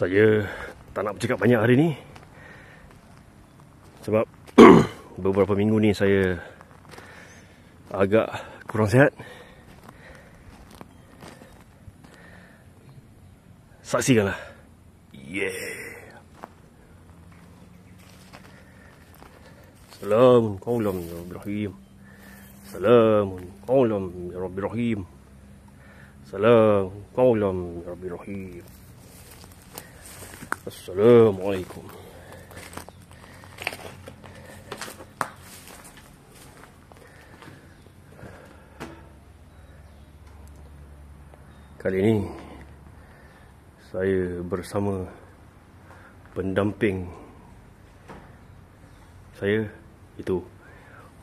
Saya tak nak bercakap banyak hari ni sebab beberapa minggu ni saya agak kurang sihat. Saksikanlah. Yeah. Salamun qawlan min Rabbir Rahim. Salamun qawlan min Rabbir Rahim. Salamun qawlan min Rabbir Rahim. Assalamualaikum. Kali ini saya bersama pendamping saya, itu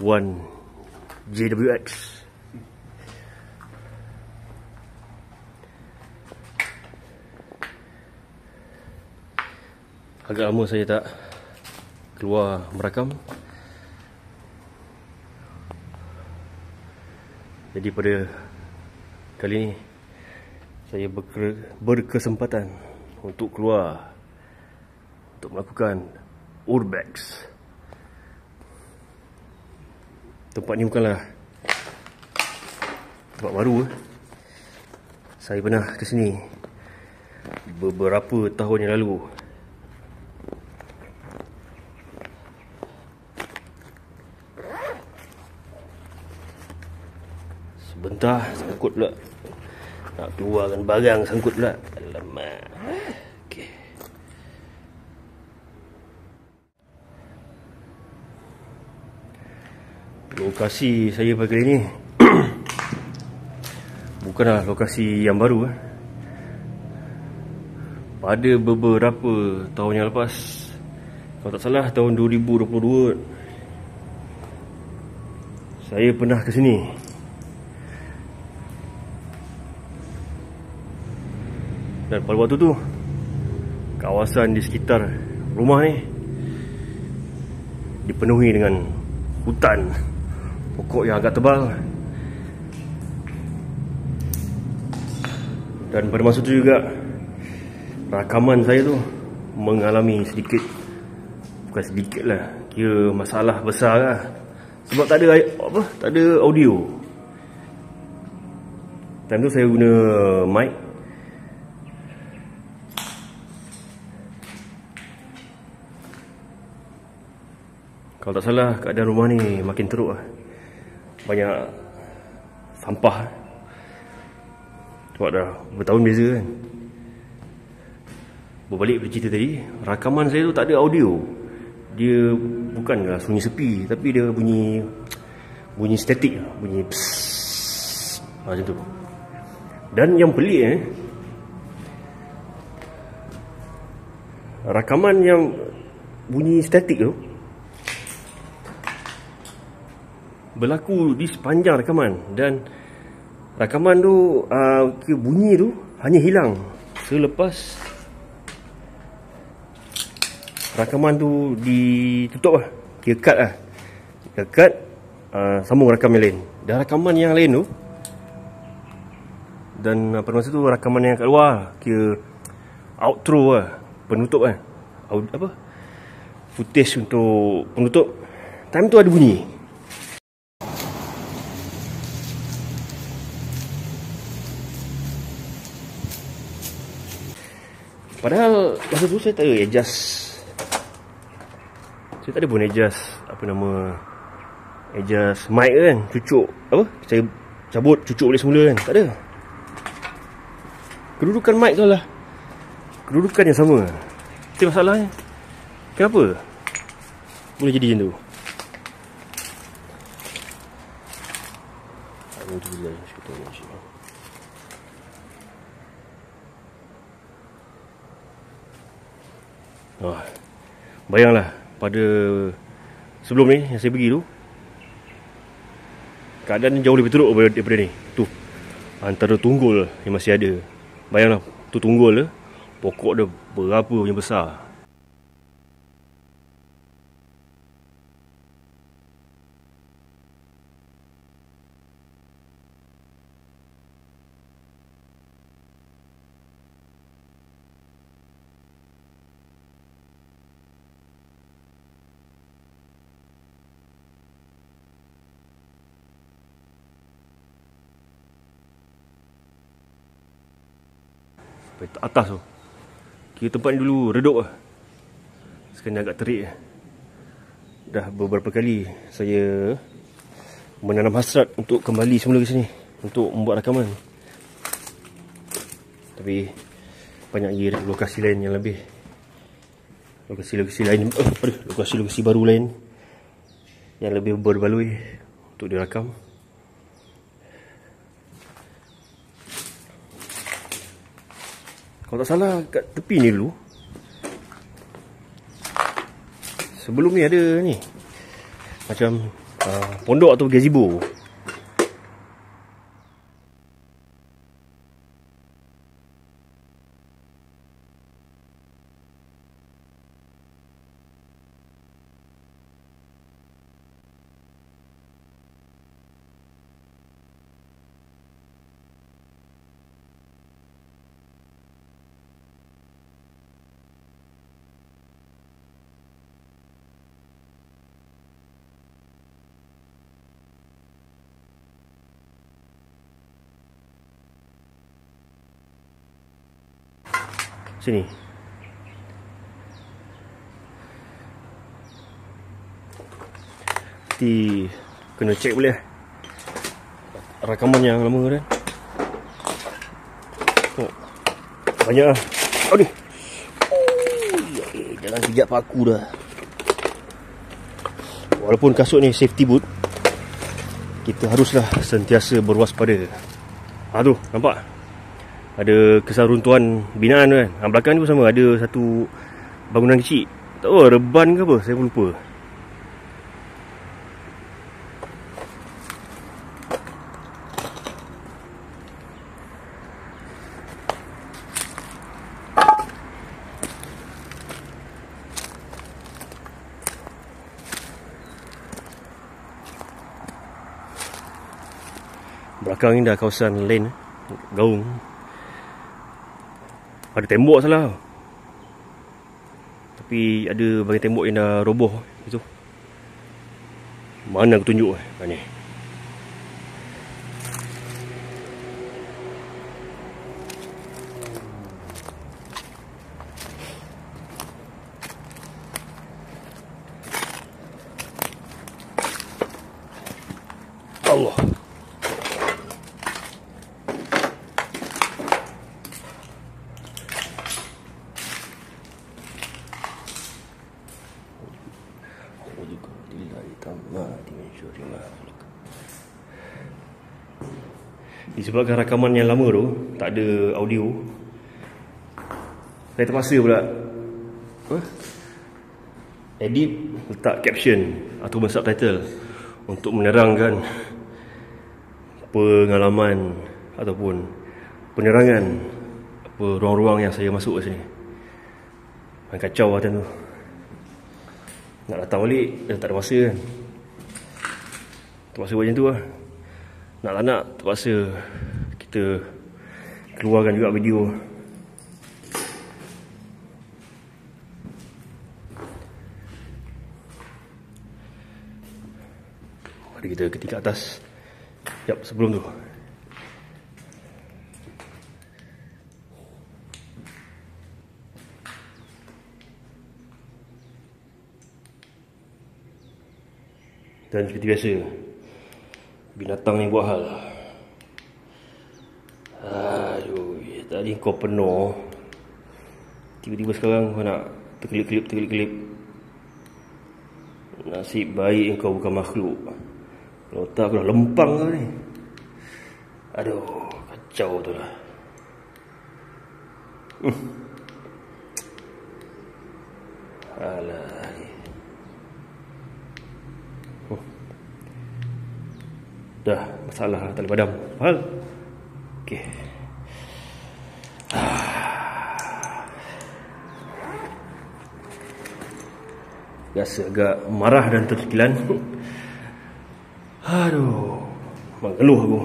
Wan JWX. Agak lama saya tak keluar merakam, jadi pada kali ini saya berkesempatan untuk keluar untuk melakukan Urbex. Tempat ni bukanlah tempat baru. Saya pernah ke sini beberapa tahun yang lalu. Sebentar sangkut pula. Nak keluarkan barang sangkut pula. Alamak. Okey. Lokasi saya pagi ini bukanlah lokasi yang baru. Pada beberapa tahun yang lepas, kalau tak salah tahun 2022, saya pernah ke sini. Dan pada waktu tu, kawasan di sekitar rumah ni dipenuhi dengan hutan, pokok yang agak tebal. Dan pada masa tu juga rakaman saya tu mengalami sedikit, bukan sedikit lah, kira masalah besar lah. Sebab tak ada tak ada audio. Time tu saya guna mic. Kalau tak salah, keadaan rumah ni makin teruk lah. Banyak sampah. Sebab dah bertahun beza kan. Berbalik pada cerita tadi, rakaman saya tu tak ada audio. Dia bukanlah sunyi sepi, tapi dia bunyi statik, bunyi psss, macam tu. Dan yang pelik rakaman yang bunyi statik tu berlaku di sepanjang rakaman. Dan rakaman tu bunyi tu hanya hilang selepas rakaman tu ditutup lah, kira cut lah. Kira cut, sambung rakam yang lain. Dan rakaman yang lain tu, dan pada masa tu rakaman yang kat luar, kira outro lah, penutup lah, footage untuk penutup, time tu ada bunyi. Padahal masa tu saya tak ada adjust. Saya tak ada pun adjust adjust mic kan, cucuk saya cabut, cucuk balik semula kan, tak ada. Kedudukan mic tu lah kedudukan yang sama. Itu masalahnya. Kenapa boleh jadi macam tu? Bayanglah, pada sebelum ni yang saya pergi tu, keadaan jauh lebih teruk daripada ni. Tu antara tunggul yang masih ada. Bayanglah, tu tunggul dia, pokok dia berapa yang besar. Sampai atas tu. Kira tempat ni dulu redup lah. Sekarang agak terik lah. Dah beberapa kali saya menanam hasrat untuk kembali semula ke sini untuk membuat rakaman. Tapi banyak lagi lokasi lain yang lebih, lokasi-lokasi lain, lokasi-lokasi baru lain yang lebih berbaloi untuk direkam. Kalau tak salah kat tepi ni dulu, sebelum ni ada ni macam pondok atau gazebo. Sini. Nanti kena cek boleh rakaman yang lama kan. Oh, banyak lah. Oh ni. Jangan pijak paku dah. Walaupun kasut ni safety boot, kita haruslah sentiasa berwaspada. Tu, nampak? Ada kesan runtuhan binaan tu kan. Belakang ni pun sama, ada satu bangunan kecil. Tak tahu reban ke apa, saya pun lupa. Belakang ni dah kawasan lane gaung. Ada tembok salah. Tapi ada bahagian tembok yang dah roboh itu. Mana aku tunjuk ni. Allah. Disebabkan rakaman yang lama tu tak ada audio, saya terpaksa pula edit, letak caption atau subtitle untuk menerangkan pengalaman ataupun penerangan apa ruang-ruang yang saya masuk ke sini. Kacau lah tu. Nak datang balik tak ada masa kan. Terpaksa buat macam tu lah. Nak tak nak terpaksa kita keluarkan juga video. Mari kita ke tingkat atas. Sekejap sebelum tu, dan seperti biasa, binatang ni buat hal. Aduh, tadi kau penuh, tiba-tiba sekarang kau nak terkelip-kelip. Nasib baik kau bukan makhluk. Kalau tak aku dah lempang kau ni. Aduh, kacau tu lah. Alah. Dah, masalah tak boleh padam. Faham? Okey. Rasa agak marah dan terkilan. Aduh, mengeluh aku.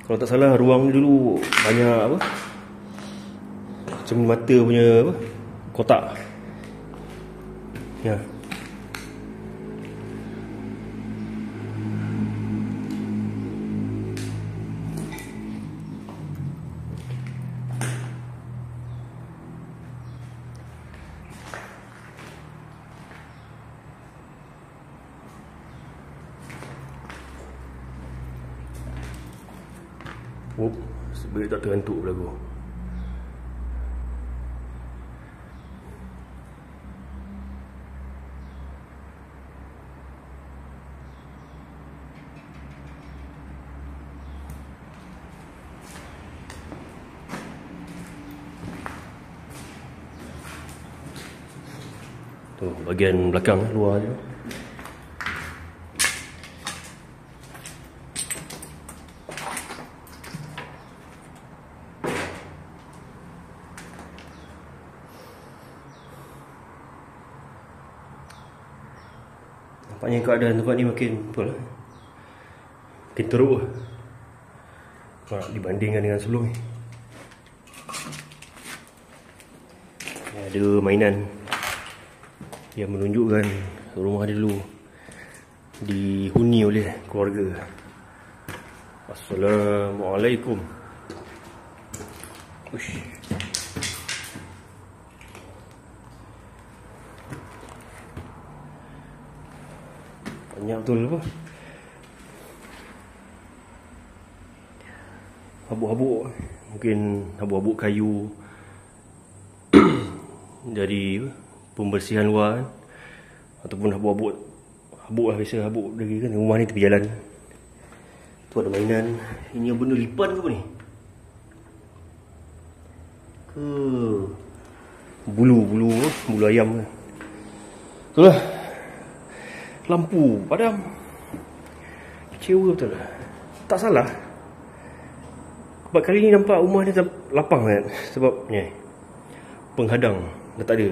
Kalau tak salah ruang ni dulu banyak apa, cermin mata punya apa, kotak. Ya. Oh, sebenarnya tak terhentuk lagu. Tu bahagian belakang luar je. Nampaknya keadaan tempat ni makin betul lah. Makin teruk lah dibandingkan dengan sebelum ni. Ada mainan yang menunjukkan rumah dia dulu dihuni oleh keluarga. Assalamualaikum. Ush. Banyak betul apa? Habuk-habuk. Mungkin habuk-habuk kayu dari pembersihan luar kan? Ataupun habuk lah, biasa habuk dari kan rumah ni tepi jalan. Tu ada mainan. Ini yang benda lipat ke apa ni? Ke bulu ayam kan? Itulah. Lampu padam. Kecewa betul lah. Tak salah. Sebab kali ni nampak rumah ni lapang kan? Sebab ni penghadang dah tak ada.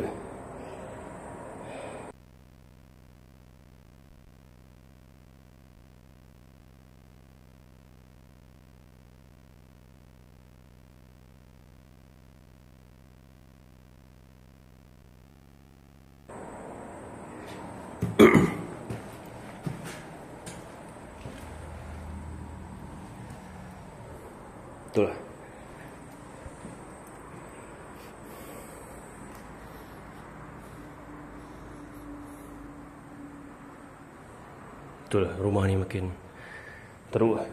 Betul lah. Betul lah, rumah ni makin teruk lah.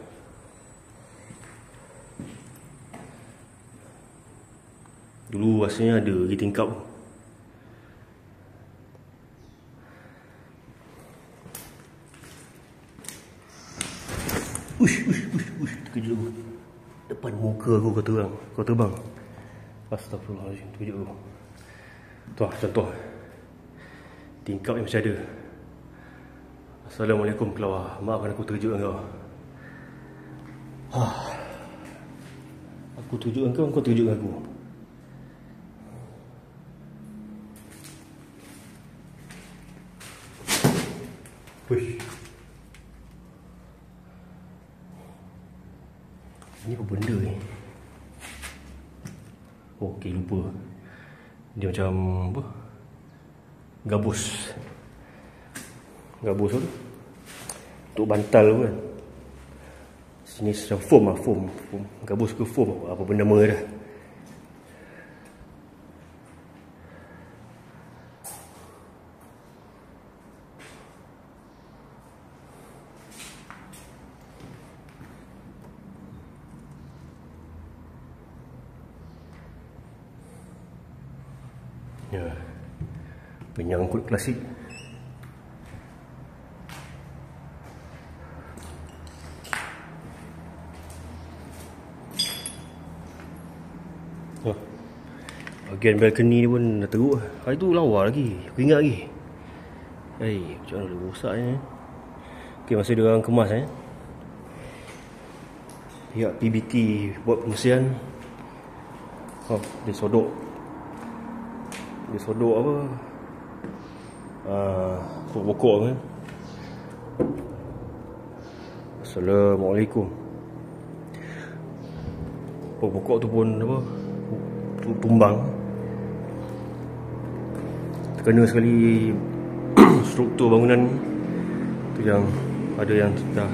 Dulu rasanya ada di tingkap. Ush, terkejut aku. Depan muka aku kau terbang. Astagfirullahaladzim, terkejut aku. Tu lah contoh tingkap yang masih ada. Assalamualaikum kelawar. Maafkan aku terkejutkan kau. Aku terkejutkan kau terkejutkan aku. Push. Ini apa benda ni? Oh, okey, lupa. Dia macam apa? Gabus tu untuk bantal tu kan. Sini macam foam lah, foam. Gabus ke foam, apa benda nama dah. Ya, penyangkut klasik. Bahagian balcony ni pun dah teruk. Hari tu lawa lagi, aku ingat lagi. Macam mana dia rosak ni. Ok, masa dia orang kemas pihak PBT buat pembersihan. Dia sodok apa, pokok kan. Assalamualaikum. Pokok tu pun apa, tumbang. Terkena sekali struktur bangunan ni. Tu yang ada yang dah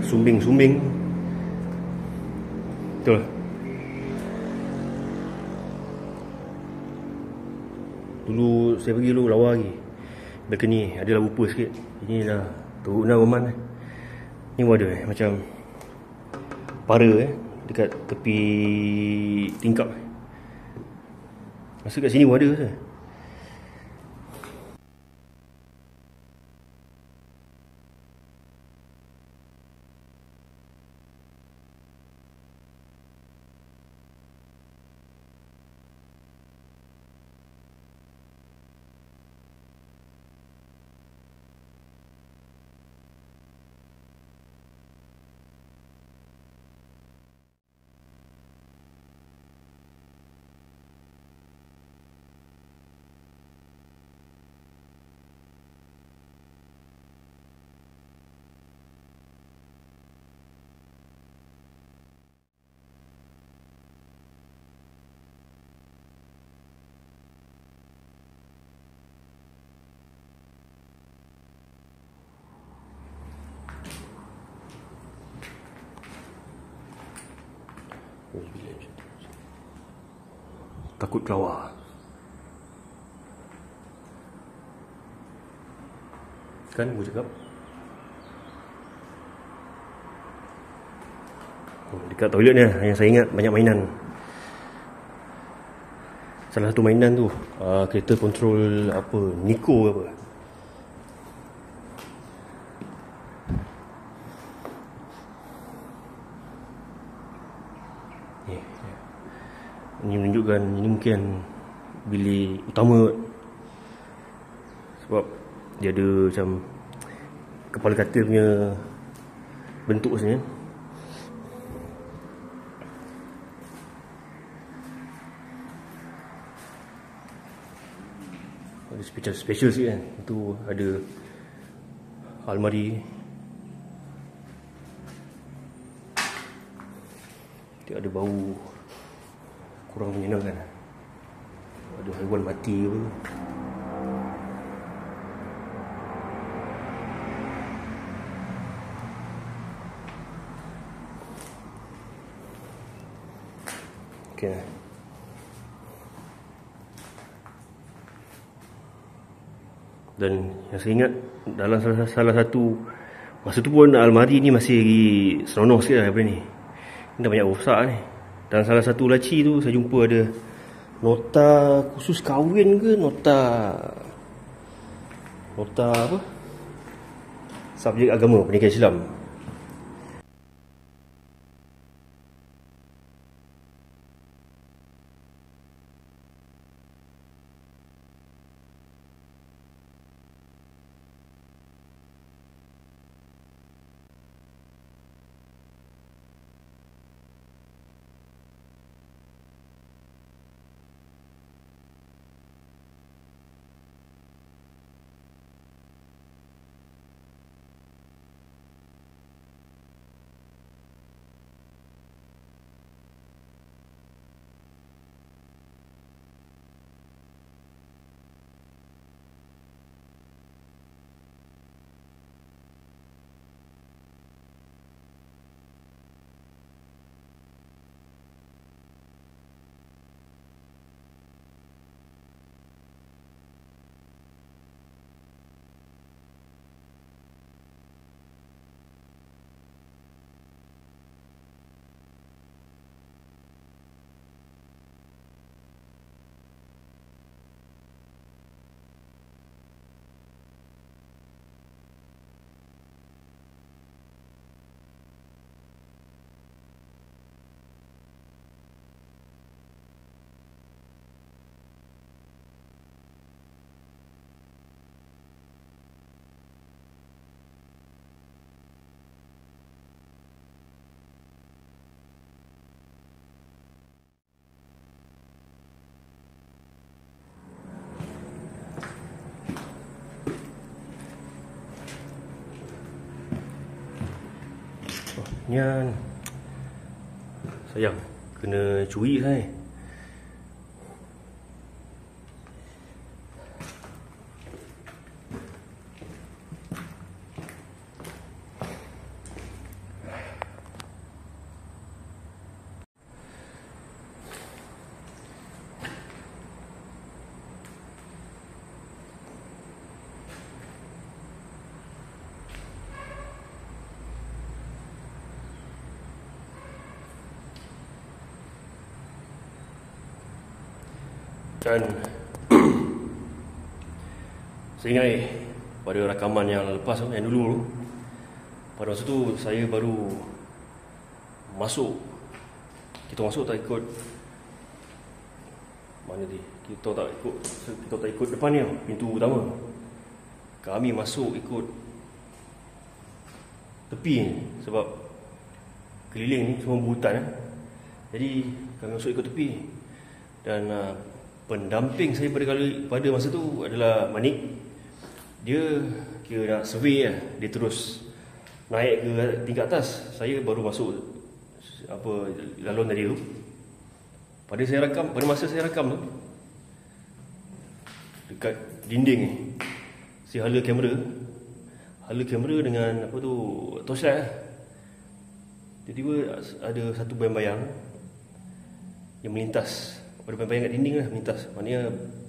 sumbing-sumbing. Betul. Dulu saya pergi dulu lawa lagi. Balcony adalah rupa sikit. Ini dah teruk dah roman. Ni pun ada macam para dekat tepi tingkap. Masa kat sini pun ada ke? Takut keluar. Kan aku cakap. Dekat toilet ni yang saya ingat banyak mainan. Salah satu mainan tu kereta kontrol apa, Nico apa. Ini menunjukkan ini mungkin bilik utama, sebab dia ada macam kepala katil punya bentuk sini. Ada special sikit kan. Itu ada almari. Dia ada bau kurang menyenangkan. Ada haiwan mati ke apa. Okay. Dan yang saya ingat dalam salah satu masa tu pun almari ni masih seronok sikit lah daripada ni. Ni dah banyak rosak ni. Dan salah satu laci tu saya jumpa ada nota khusus kahwin ke nota apa? Subjek agama pernikahan Islam. Nian. Sayang, kena curi saya. Dan saya ingat pada rakaman yang lepas tu, yang dulu, pada masa tu saya baru masuk. Kita masuk tak ikut mana ni? Kita tak ikut depan ni, pintu utama. Kami masuk ikut tepi ni, sebab keliling ni semua hutan. Jadi kami masuk ikut tepi. Dan pendamping saya pada masa tu adalah Manik. Dia kira nak survey lah. Dia terus naik ke tingkat atas. Saya baru masuk lalon tadi tu. Pada masa saya rakam tu, dekat dinding ni, si hala kamera dengan torchlight lah. Tiba-tiba ada satu bayang-bayang yang melintas. Pada bayang-bayang kat dinding lah melintas. Maknanya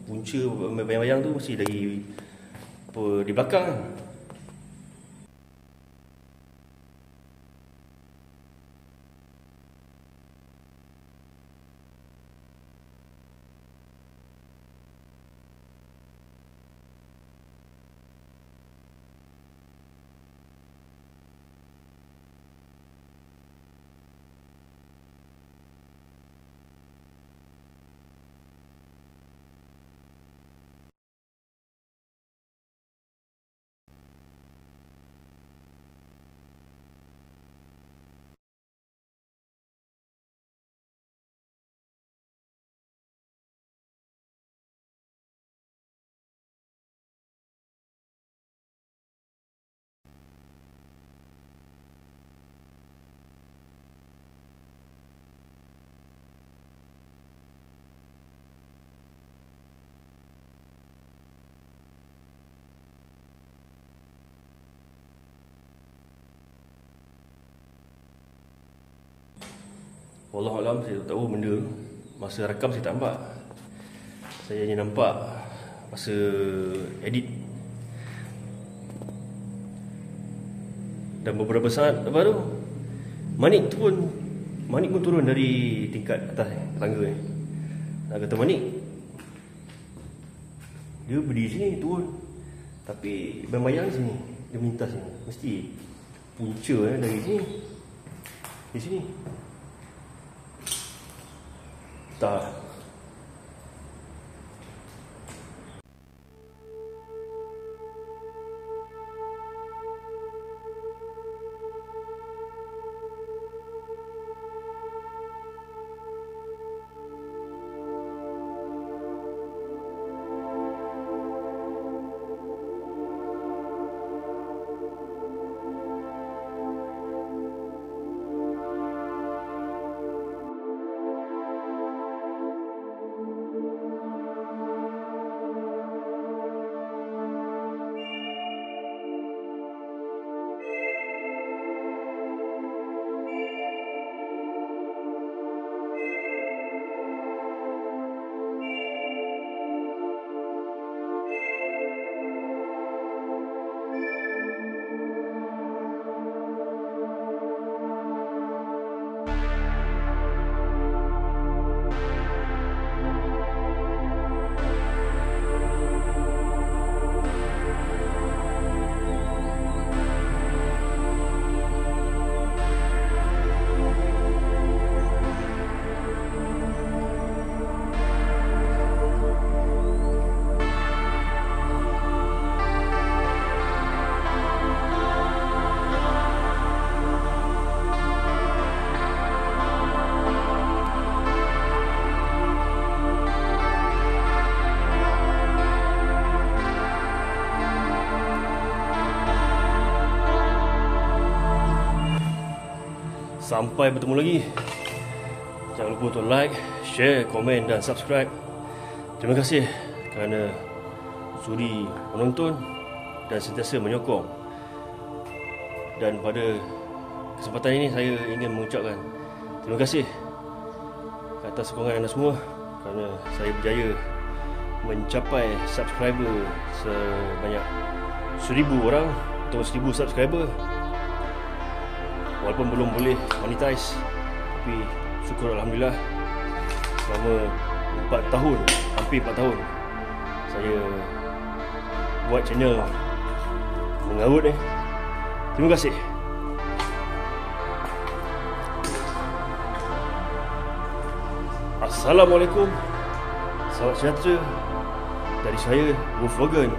punca bayang-bayang tu mesti dari di belakang. Wallahualam, saya tak tahu benda. Masa rakam saya tak nampak. Saya hanya nampak masa edit. Dan beberapa saat lepas tu, Manik pun turun dari tingkat atas tangga ni. Nak kata Manik, dia berdiri sini turun, tapi bayang-bayang sini, dia melintas sini. Mesti punca dari sini, di sini. Tak. Sampai bertemu lagi. Jangan lupa untuk like, share, komen dan subscribe. Terima kasih kerana sudi menonton dan sentiasa menyokong. Dan pada kesempatan ini saya ingin mengucapkan terima kasih atas sokongan anda semua, kerana saya berjaya mencapai subscriber sebanyak 1000 orang atau 1000 subscriber. Walaupun belum boleh monetize, tapi syukur Alhamdulillah selama 4 tahun, hampir 4 tahun saya buat channel mengarut ni. Terima kasih. Assalamualaikum, salam sejahtera dari saya, Wolf Logan,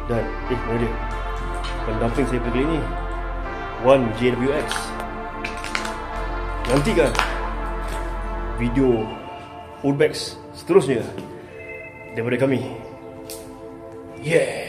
dan mana dia pendamping saya kali ini, Wan JWX. Nantikan video Urbex seterusnya daripada kami. Yeah.